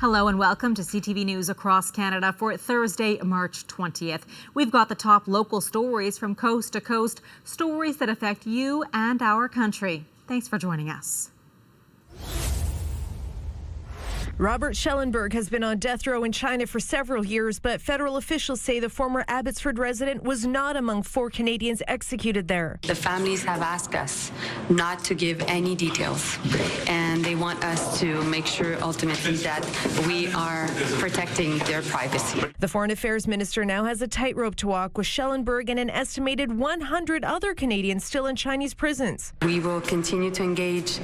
Hello and welcome to CTV News Across Canada for Thursday, March 20th. We've got the top local stories from coast to coast, stories that affect you and our country. Thanks for joining us. Robert Schellenberg has been on death row in China for several years, but federal officials say the former Abbotsford resident was not among 4 Canadians executed there. The families have asked us not to give any details, and they want us to make sure ultimately that we are protecting their privacy. The Foreign Affairs Minister now has a tightrope to walk with Schellenberg and an estimated 100 other Canadians still in Chinese prisons. We will continue to engage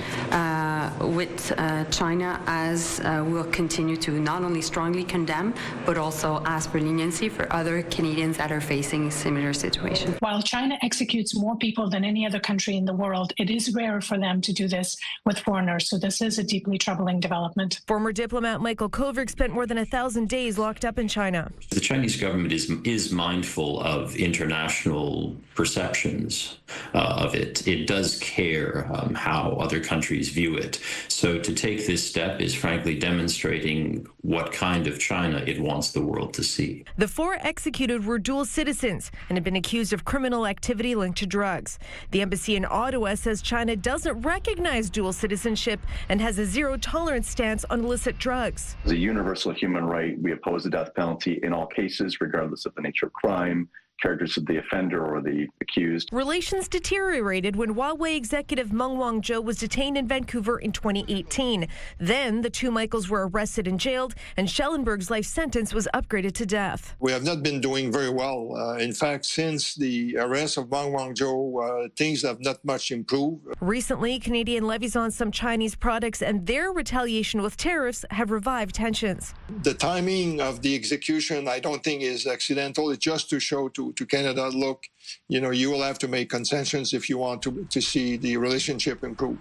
with China as we'll continue to not only strongly condemn, but also ask for leniency for other Canadians that are facing similar situations. While China executes more people than any other country in the world, it is rare for them to do this with foreigners, so this is a deeply troubling development. Former diplomat Michael Kovrig spent more than 1,000 days locked up in China. The Chinese government is mindful of international perceptions of it. It does care how other countries view it. So to take this step is frankly demonstrating what kind of China it wants the world to see. The 4 executed were dual citizens and had been accused of criminal activity linked to drugs. The embassy in Ottawa says China doesn't recognize dual citizenship and has a zero-tolerance stance on illicit drugs. As a universal human right, we oppose the death penalty in all cases, regardless of the nature of crime, characters of the offender or the accused. Relations deteriorated when Huawei executive Meng Wanzhou was detained in Vancouver in 2018. Then the 2 Michaels were arrested and jailed, and Schellenberg's life sentence was upgraded to death. We have not been doing very well. In fact, since the arrest of Meng Wanzhou, things have not much improved. Recently, Canadian levies on some Chinese products and their retaliation with tariffs have revived tensions. The timing of the execution, I don't think is accidental. It's just to show to Canada, look, you know, you will have to make concessions if you want to see the relationship improve.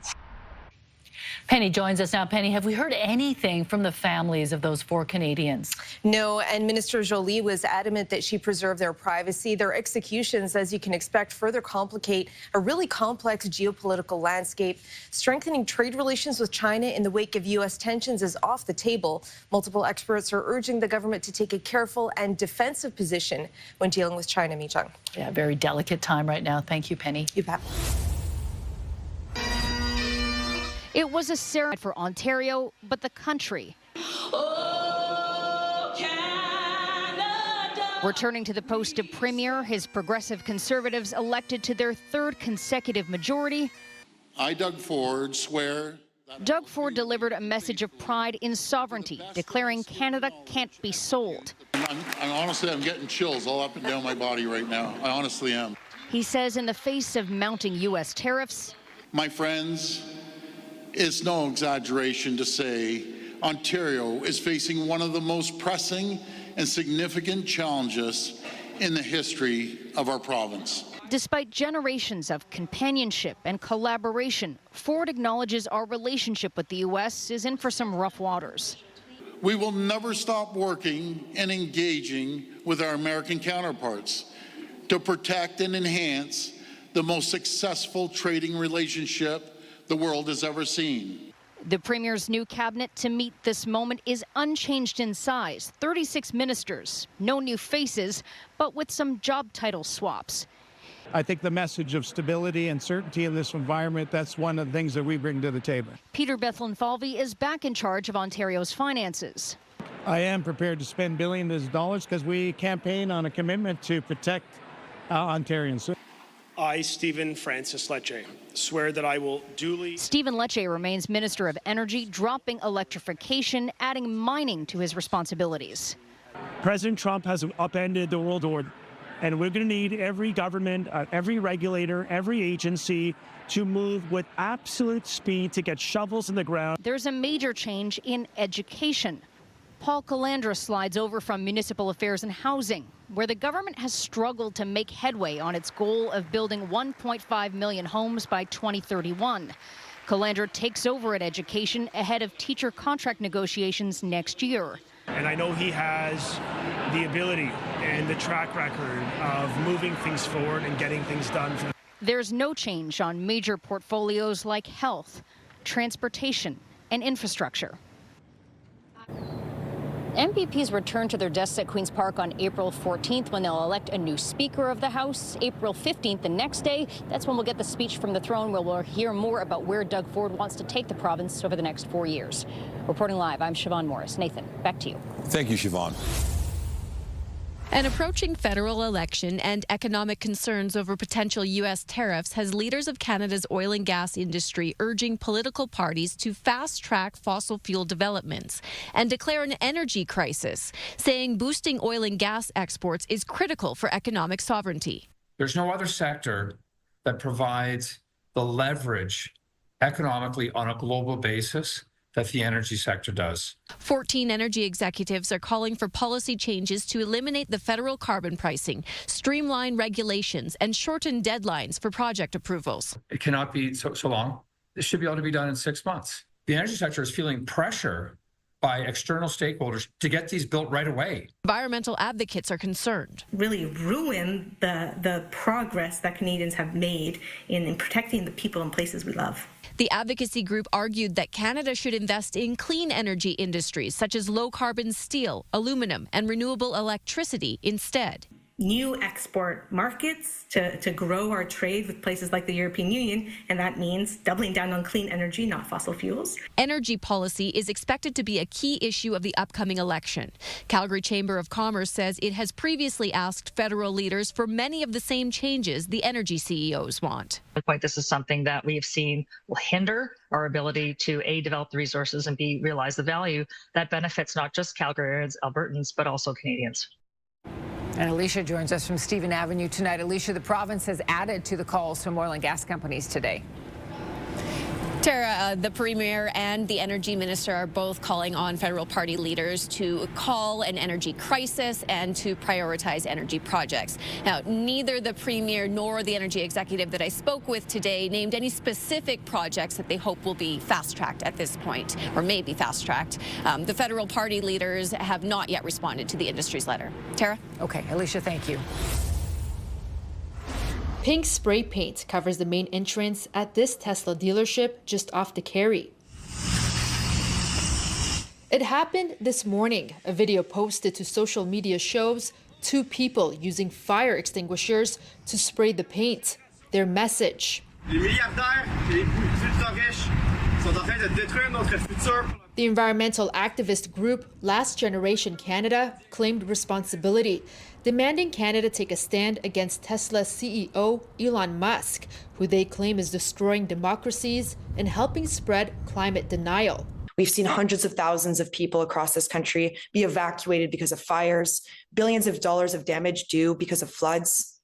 Penny joins us now. Penny, have we heard anything from the families of those 4 Canadians? No, and Minister Jolie was adamant that she preserve their privacy. Their executions, as you can expect, further complicate a really complex geopolitical landscape. Strengthening trade relations with China in the wake of U.S. tensions is off the table. Multiple experts are urging the government to take a careful and defensive position when dealing with China, Mi-Chung. Yeah, very delicate time right now. Thank you, Penny. You bet. It was a ceremony for Ontario, but the country. Oh, Canada. Returning to the post of Premier, his Progressive Conservatives elected to their 3rd consecutive majority. I, Doug Ford, swear. Doug Ford delivered a message of pride in sovereignty, declaring Canada can't be sold. Honestly, I'm getting chills all up and down my body right now. I honestly am. He says in the face of mounting U.S. tariffs, my friends, it's no exaggeration to say Ontario is facing one of the most pressing and significant challenges in the history of our province. Despite generations of companionship and collaboration, Ford acknowledges our relationship with the U.S. is in for some rough waters. We will never stop working and engaging with our American counterparts to protect and enhance the most successful trading relationship the world has ever seen. The Premier's new cabinet to meet this moment is unchanged in size. 36 ministers, no new faces, but with some job title swaps. I think the message of stability and certainty in this environment, that's one of the things that we bring to the table. Peter Bethlen-Falvey is back in charge of Ontario's finances. I am prepared to spend billions of dollars because we campaign on a commitment to protect Ontarians. I, Stephen Francis Lecce, swear that I will duly... Stephen Lecce remains Minister of Energy, dropping electrification, adding mining to his responsibilities. President Trump has upended the world order, and we're going to need every government, every regulator, every agency to move with absolute speed to get shovels in the ground. There's a major change in education. Paul Calandra slides over from Municipal Affairs and Housing, where the government has struggled to make headway on its goal of building 1.5 million homes by 2031. Calandra takes over at Education ahead of teacher contract negotiations next year. And I know he has the ability and the track record of moving things forward and getting things done. There's no change on major portfolios like health, transportation, and infrastructure. MPPs return to their desks at Queen's Park on April 14th when they'll elect a new Speaker of the House. April 15th, the next day, that's when we'll get the speech from the throne where we'll hear more about where Doug Ford wants to take the province over the next 4 years. Reporting live, I'm Siobhan Morris. Nathan, back to you. Thank you, Siobhan. An approaching federal election and economic concerns over potential U.S. tariffs has leaders of Canada's oil and gas industry urging political parties to fast-track fossil fuel developments and declare an energy crisis, saying boosting oil and gas exports is critical for economic sovereignty. There's no other sector that provides the leverage economically on a global basis that the energy sector does. 14 energy executives are calling for policy changes to eliminate the federal carbon pricing, streamline regulations, and shorten deadlines for project approvals. It cannot be so long. This should be able to be done in 6 months. The energy sector is feeling pressure by external stakeholders to get these built right away. Environmental advocates are concerned. Really ruin the progress that Canadians have made in protecting the people and places we love. The advocacy group argued that Canada should invest in clean energy industries such as low-carbon steel, aluminum, and renewable electricity instead. New export markets to grow our trade with places like the European Union, and that means doubling down on clean energy, not fossil fuels. Energy policy is expected to be a key issue of the upcoming election. Calgary Chamber of Commerce says it has previously asked federal leaders for many of the same changes the energy CEOs want. This is something that we have seen will hinder our ability to A, develop the resources, and B, realize the value that benefits not just Calgarians, Albertans, but also Canadians. And Alicia joins us from Stephen Avenue tonight. Alicia, the province has added to the calls from oil and gas companies today. Tara, the Premier and the Energy Minister are both calling on federal party leaders to call an energy crisis and to prioritize energy projects. Now, neither the Premier nor the Energy Executive that I spoke with today named any specific projects that they hope will be fast-tracked at this point, or may be fast-tracked. The federal party leaders have not yet responded to the industry's letter. Tara? Okay, Alicia, thank you. Pink spray paint covers the main entrance at this Tesla dealership just off the Carry. It happened this morning. A video posted to social media shows two people using fire extinguishers to spray the paint. Their message: the environmental activist group Last Generation Canada claimed responsibility, demanding Canada take a stand against Tesla's CEO Elon Musk, who they claim is destroying democracies and helping spread climate denial. We've seen hundreds of thousands of people across this country be evacuated because of fires, billions of dollars of damage due because of floods.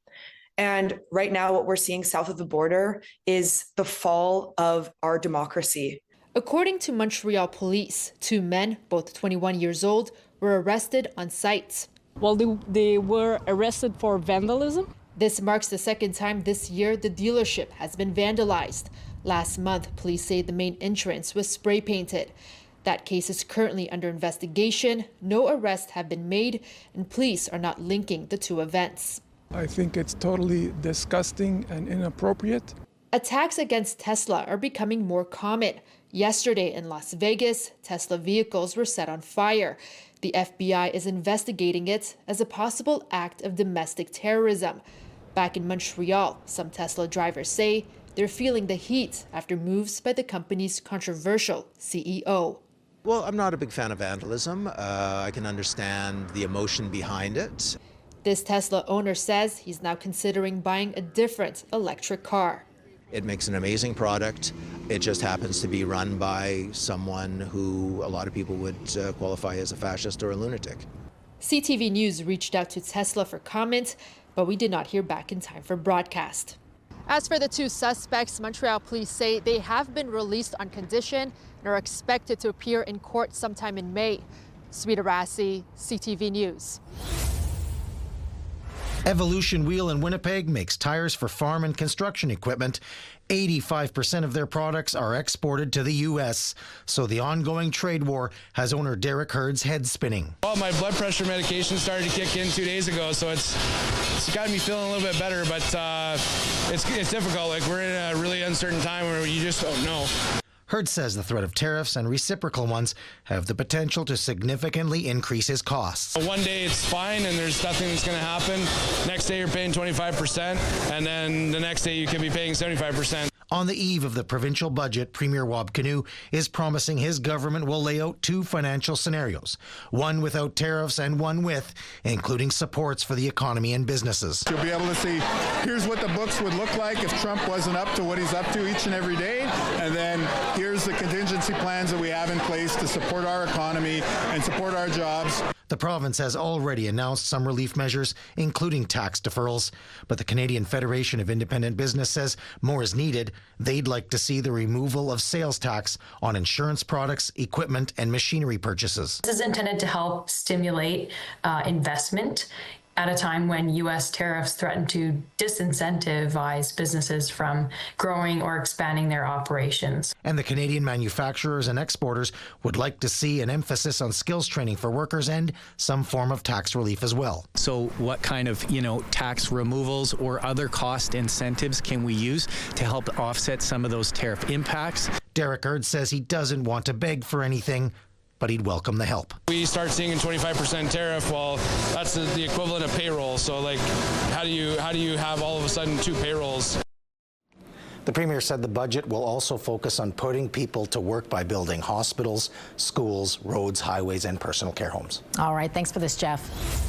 And right now, what we're seeing south of the border is the fall of our democracy. According to Montreal police, two men, both 21 years old, were arrested on site. Well, they were arrested for vandalism. This marks the second time this year the dealership has been vandalized. Last month, police say the main entrance was spray painted. That case is currently under investigation. No arrests have been made, and police are not linking the two events. I think it's totally disgusting and inappropriate. Attacks against Tesla are becoming more common. Yesterday in Las Vegas, Tesla vehicles were set on fire. The FBI is investigating it as a possible act of domestic terrorism. Back in Montreal, some Tesla drivers say they're feeling the heat after moves by the company's controversial CEO. Well, I'm not a big fan of vandalism. I can understand the emotion behind it. This Tesla owner says he's now considering buying a different electric car. It makes an amazing product. It just happens to be run by someone who a lot of people would qualify as a fascist or a lunatic. CTV News reached out to Tesla for comment, but we did not hear back in time for broadcast. As for the two suspects, Montreal police say they have been released on condition and are expected to appear in court sometime in May. Sweeta Rassi, CTV News. Evolution Wheel in Winnipeg makes tires for farm and construction equipment. 85% of their products are exported to the U.S. So the ongoing trade war has owner Derek Hurd's head spinning. Well, my blood pressure medication started to kick in 2 days ago, so it's got me feeling a little bit better, but it's difficult. Like, we're in a really uncertain time where you just don't know. Hurd says the threat of tariffs and reciprocal ones have the potential to significantly increase his costs. One day it's fine and there's nothing that's going to happen. Next day you're paying 25%, and then the next day you could be paying 75%. On the eve of the provincial budget, Premier Wab Kinew is promising his government will lay out 2 financial scenarios, one without tariffs and one with, including supports for the economy and businesses. You'll be able to see, here's what the books would look like if Trump wasn't up to what he's up to each and every day, and then here's the contingency plans that we have in place to support our economy and support our jobs. The province has already announced some relief measures, including tax deferrals, but the Canadian Federation of Independent Business says more is needed. They'd like to see the removal of sales tax on insurance products, equipment, and machinery purchases. This is intended to help stimulate investment at a time when U.S. tariffs threaten to disincentivize businesses from growing or expanding their operations. And the Canadian manufacturers and exporters would like to see an emphasis on skills training for workers and some form of tax relief as well. So what kind of, tax removals or other cost incentives can we use to help offset some of those tariff impacts? Derek Hurd says he doesn't want to beg for anything, but he'd welcome the help. We start seeing a 25% tariff, well, that's the equivalent of payroll. So how do you have all of a sudden 2 payrolls? The Premier said the budget will also focus on putting people to work by building hospitals, schools, roads, highways, and personal care homes. All right, thanks for this, Jeff.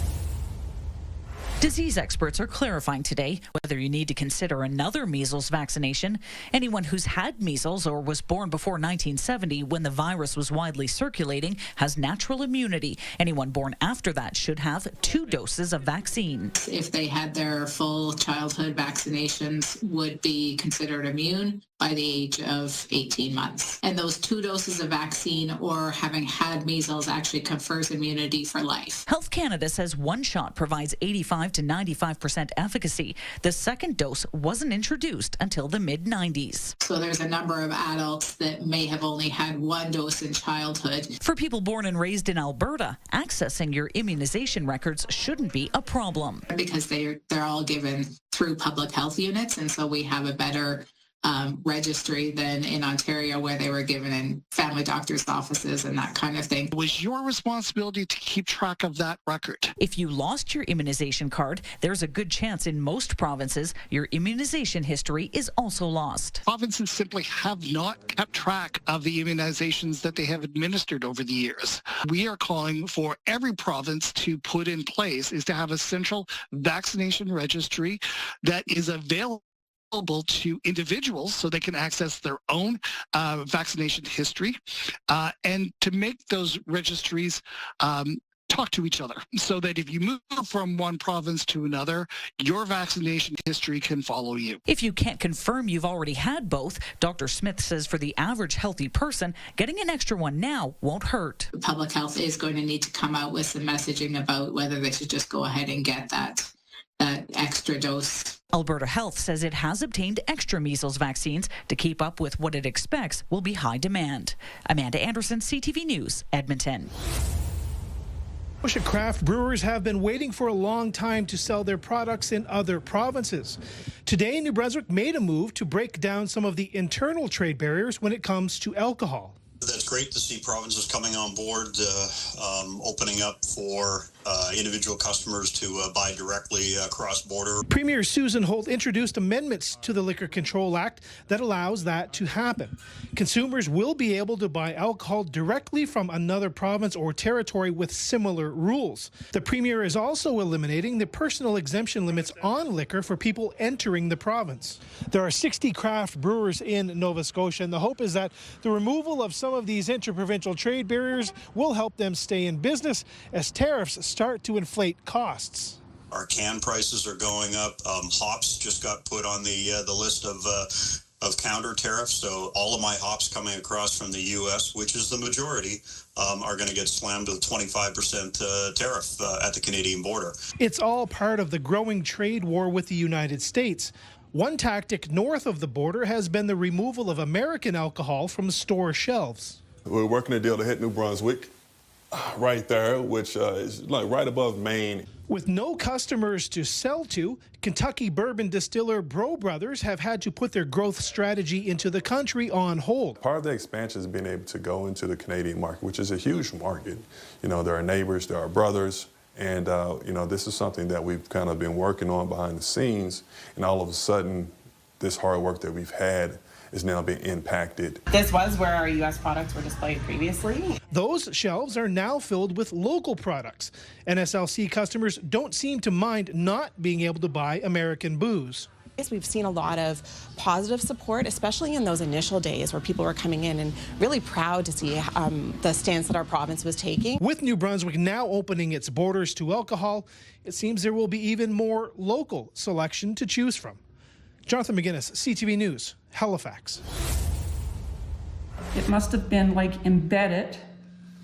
Disease experts are clarifying today whether you need to consider another measles vaccination. Anyone who's had measles or was born before 1970 when the virus was widely circulating has natural immunity. Anyone born after that should have 2 doses of vaccine. If they had their full childhood vaccinations, would be considered immune by the age of 18 months. And those 2 doses of vaccine or having had measles actually confers immunity for life. Health Canada says one shot provides 85 to 95% efficacy. The second dose wasn't introduced until the mid-90s. So there's a number of adults that may have only had 1 dose in childhood. For people born and raised in Alberta, accessing your immunization records shouldn't be a problem. Because they're all given through public health units, and so we have a better registry than in Ontario, where they were given in family doctors' offices and that kind of thing. It was your responsibility to keep track of that record. If you lost your immunization card, there's a good chance in most provinces your immunization history is also lost. Provinces simply have not kept track of the immunizations that they have administered over the years. We are calling for every province to put in place is to have a central vaccination registry that is available to individuals so they can access their own vaccination history and to make those registries talk to each other so that if you move from one province to another, your vaccination history can follow you. If you can't confirm you've already had both, Dr. Smith says for the average healthy person, getting an extra one now won't hurt. Public health is going to need to come out with some messaging about whether they should just go ahead and get that extra dose. Alberta Health says it has obtained extra measles vaccines to keep up with what it expects will be high demand. Amanda Anderson, CTV News, Edmonton. Craft brewers have been waiting for a long time to sell their products in other provinces. Today, New Brunswick made a move to break down some of the internal trade barriers when it comes to alcohol. That's great to see provinces coming on board, opening up for individual customers to buy directly cross-border. Premier Susan Holt introduced amendments to the Liquor Control Act that allows that to happen. Consumers will be able to buy alcohol directly from another province or territory with similar rules. The Premier is also eliminating the personal exemption limits on liquor for people entering the province. There are 60 craft brewers in Nova Scotia, and the hope is that the removal of some of these interprovincial trade barriers will help them stay in business as tariffs start to inflate costs. Our can prices are going up. Hops just got put on the list of counter tariffs. So all of my hops coming across from the U.S., which is the majority, are going to get slammed with 25% tariff at the Canadian border. It's all part of the growing trade war with the United States. One tactic north of the border has been the removal of American alcohol from store shelves. We're working a deal to hit New Brunswick right there, which is like right above Maine. With no customers to sell to, Kentucky bourbon distiller Bro Brothers have had to put their growth strategy into the country on hold. Part of the expansion is being able to go into the Canadian market, which is a huge market. You know, there are neighbors, there are brothers, and you know, this is something that we've kind of been working on behind the scenes, and all of a sudden, this hard work that we've had is now being impacted. This was where our U.S. products were displayed previously. Those shelves are now filled with local products. NSLC customers don't seem to mind not being able to buy American booze. We've seen a lot of positive support, especially in those initial days where people were coming in and really proud to see the stance that our province was taking. With New Brunswick now opening its borders to alcohol, it seems there will be even more local selection to choose from. Jonathan McGuinness, CTV News, Halifax. It must have been like embedded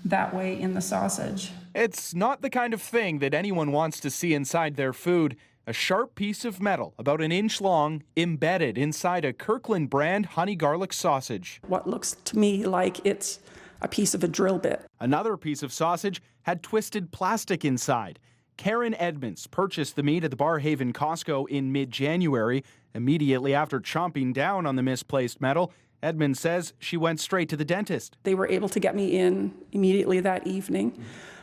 that way in the sausage. It's not the kind of thing that anyone wants to see inside their food. A sharp piece of metal, about an inch long, embedded inside a Kirkland brand honey garlic sausage. What looks to me like it's a piece of a drill bit. Another piece of sausage had twisted plastic inside. Karen Edmonds purchased the meat at the Barhaven Costco in mid-January. Immediately after chomping down on the misplaced metal, Edmonds says she went straight to the dentist. They were able to get me in immediately that evening.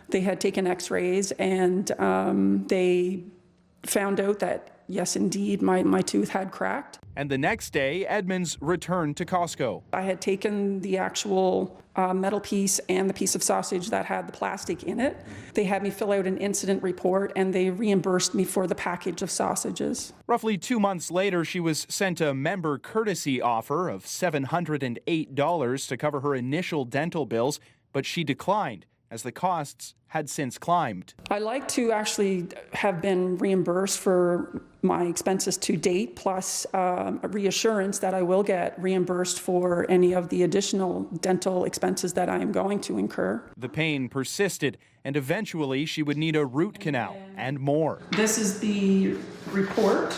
They had taken x-rays and they found out that, yes, indeed, my tooth had cracked. And the next day, Edmonds returned to Costco. I had taken the actual metal piece and the piece of sausage that had the plastic in it. They had me fill out an incident report and they reimbursed me for the package of sausages. Roughly 2 months later, she was sent a member courtesy offer of $708 to cover her initial dental bills, but she declined as the costs had since climbed. I like to actually have been reimbursed for my expenses to date, plus a reassurance that I will get reimbursed for any of the additional dental expenses that I am going to incur. The pain persisted, and eventually she would need a root canal and more. This is the report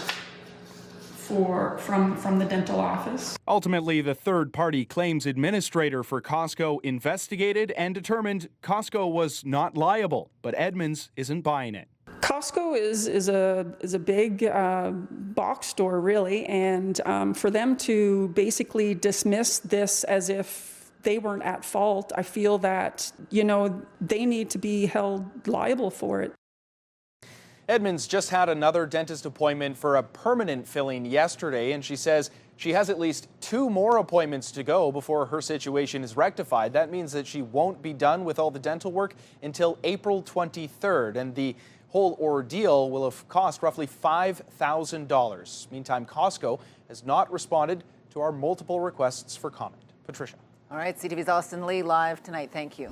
from the dental office. Ultimately, the third-party claims administrator for Costco investigated and determined Costco was not liable, but Edmonds isn't buying it. Costco is a big box store, really, and for them to basically dismiss this as if they weren't at fault, I feel that, you know, they need to be held liable for it. Edmonds just had another dentist appointment for a permanent filling yesterday, and she says she has at least 2 more appointments to go before her situation is rectified. That means that she won't be done with all the dental work until April 23rd, and the whole ordeal will have cost roughly $5,000. Meantime, Costco has not responded to our multiple requests for comment. Patricia. All right, CTV's Austin Lee live tonight. Thank you.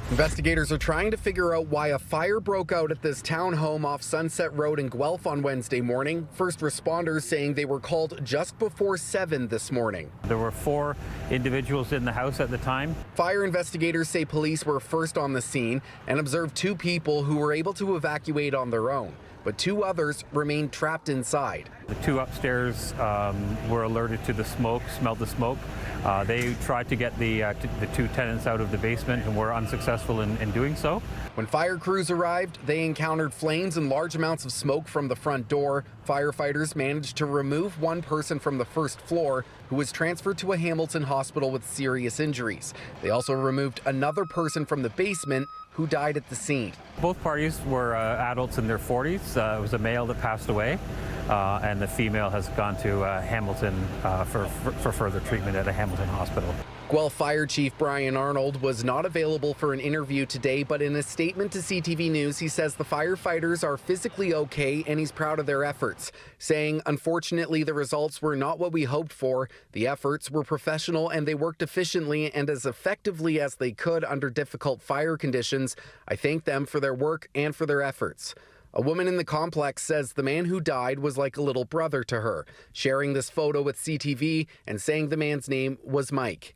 Investigators are trying to figure out why a fire broke out at this townhome off Sunset Road in Guelph on Wednesday morning. First responders saying they were called just before 7 this morning. There were 4 individuals in the house at the time. Fire investigators say police were first on the scene and observed 2 people who were able to evacuate on their own, but 2 others remained trapped inside. The 2 upstairs were alerted to the smoke, smelled the smoke. They tried to get the 2 tenants out of the basement and were unsuccessful in doing so. When fire crews arrived, they encountered flames and large amounts of smoke from the front door. Firefighters managed to remove 1 person from the first floor who was transferred to a Hamilton hospital with serious injuries. They also removed another person from the basement who died at the scene. Both parties were adults in their 40s. It was a male that passed away, and the female has gone to Hamilton for further treatment at a Hamilton hospital. Guelph Fire Chief Brian Arnold was not available for an interview today, but in a statement to CTV News, he says the firefighters are physically okay and he's proud of their efforts, saying, unfortunately, the results were not what we hoped for. The efforts were professional and they worked efficiently and as effectively as they could under difficult fire conditions. I thank them for their work and for their efforts. A woman in the complex says the man who died was like a little brother to her, sharing this photo with CTV and saying the man's name was Mike.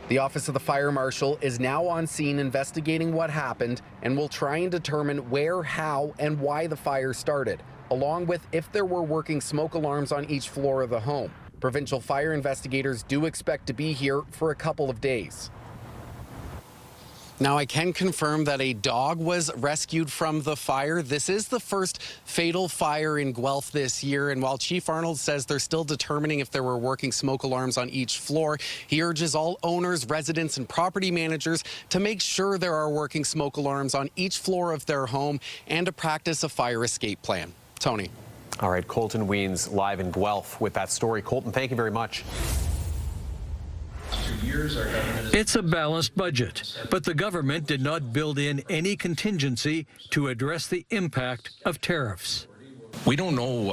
The Office of the Fire Marshal is now on scene investigating what happened and will try and determine where, how, and why the fire started, along with if there were working smoke alarms on each floor of the home. Provincial fire investigators do expect to be here for a couple of days. Now, I can confirm that a dog was rescued from the fire. This is the first fatal fire in Guelph this year. And while Chief Arnold says they're still determining if there were working smoke alarms on each floor, he urges all owners, residents, and property managers to make sure there are working smoke alarms on each floor of their home and to practice a fire escape plan. Tony. All right, Colton Weens live in Guelph with that story. Colton, thank you very much. It's a balanced budget, but the government did not build in any contingency to address the impact of tariffs. We don't know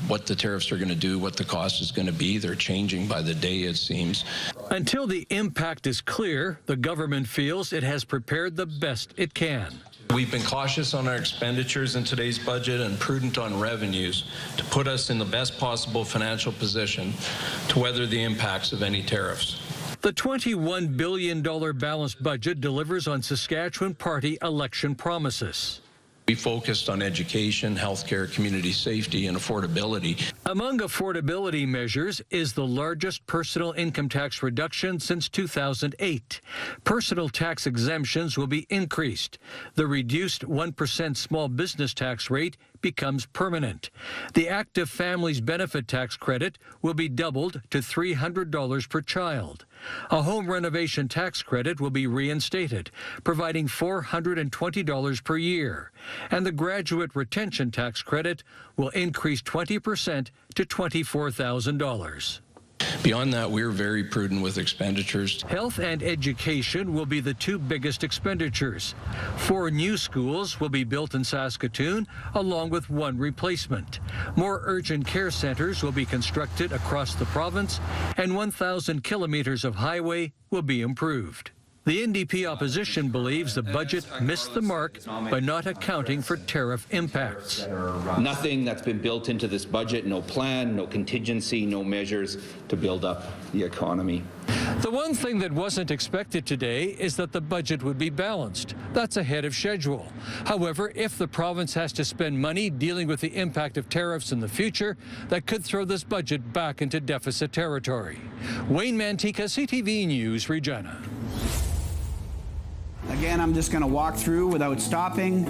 what the tariffs are going to do, what the cost is going to be. They're changing by the day, it seems. Until the impact is clear, the government feels it has prepared the best it can. We've been cautious on our expenditures in today's budget and prudent on revenues to put us in the best possible financial position to weather the impacts of any tariffs. The $21 billion balanced budget delivers on Saskatchewan party election promises. We focused on education, healthcare, community safety, and affordability. Among affordability measures is the largest personal income tax reduction since 2008. Personal tax exemptions will be increased. The reduced 1% small business tax rate becomes permanent. The active families benefit tax credit will be doubled to $300 per child. A home renovation tax credit will be reinstated, providing $420 per year. And the graduate retention tax credit will increase 20% to $24,000. Beyond that, we're very prudent with expenditures. Health and education will be the two biggest expenditures. 4 new schools will be built in Saskatoon, along with 1 replacement. More urgent care centers will be constructed across the province, and 1,000 kilometers of highway will be improved. The NDP opposition believes the budget missed the mark by not accounting for tariff impacts. Nothing that's been built into this budget, no plan, no contingency, no measures to build up the economy. The one thing that wasn't expected today is that the budget would be balanced. That's ahead of schedule. However, if the province has to spend money dealing with the impact of tariffs in the future, that could throw this budget back into deficit territory. Wayne Mantika, CTV News, Regina. Again, I'm just going to walk through without stopping.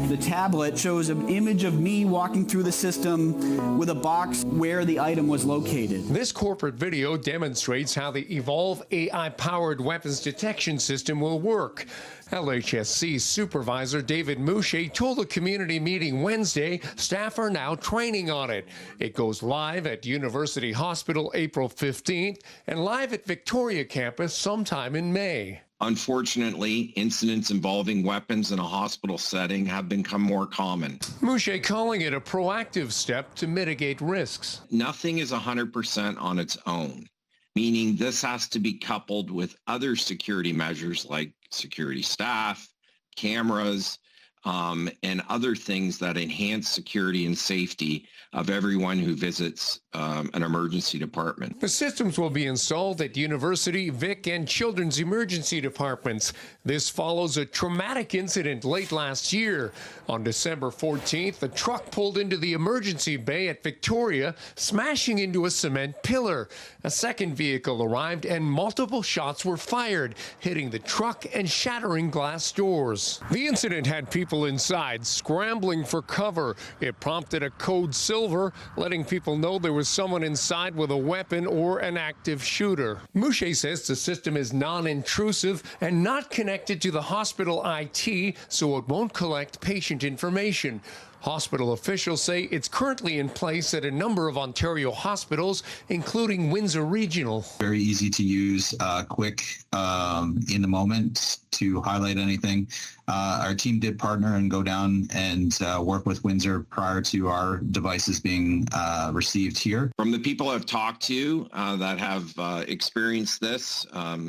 The tablet shows an image of me walking through the system with a box where the item was located. This corporate video demonstrates how the Evolve AI-powered weapons detection system will work. LHSC Supervisor David Mouche told a community meeting Wednesday staff are now training on it. It goes live at University Hospital April 15th and live at Victoria campus sometime in May. Unfortunately, incidents involving weapons in a hospital setting have become more common. Mouche calling it a proactive step to mitigate risks. Nothing is 100% on its own, meaning this has to be coupled with other security measures like security staff, cameras, and other things that enhance security and safety of everyone who visits an emergency department. The systems will be installed at University, Vic, and Children's emergency departments. This follows a traumatic incident late last year. On December 14th, a truck pulled into the emergency bay at Victoria, smashing into a cement pillar. A second vehicle arrived and multiple shots were fired, hitting the truck and shattering glass doors. The incident had people inside scrambling for cover. It prompted a code silver, letting people know there was someone inside with a weapon or an active shooter. Mouche says the system is non-intrusive and not connected to the hospital IT, so it won't collect patient information. Hospital officials say it's currently in place at a number of Ontario hospitals, including Windsor Regional. Very easy to use, quick, in the moment to highlight anything. Our team did partner and go down and work with Windsor prior to our devices being received here. From the people I've talked to that have experienced this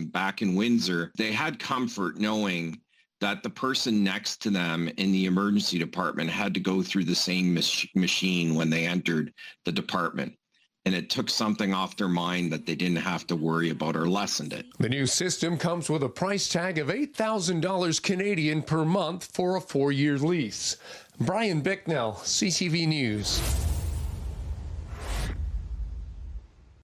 back in Windsor, they had comfort knowing that the person next to them in the emergency department had to go through the same machine when they entered the department. And it took something off their mind that they didn't have to worry about or lessened it. The new system comes with a price tag of $8,000 Canadian per month for a 4-year lease. Brian Bicknell, CTV News.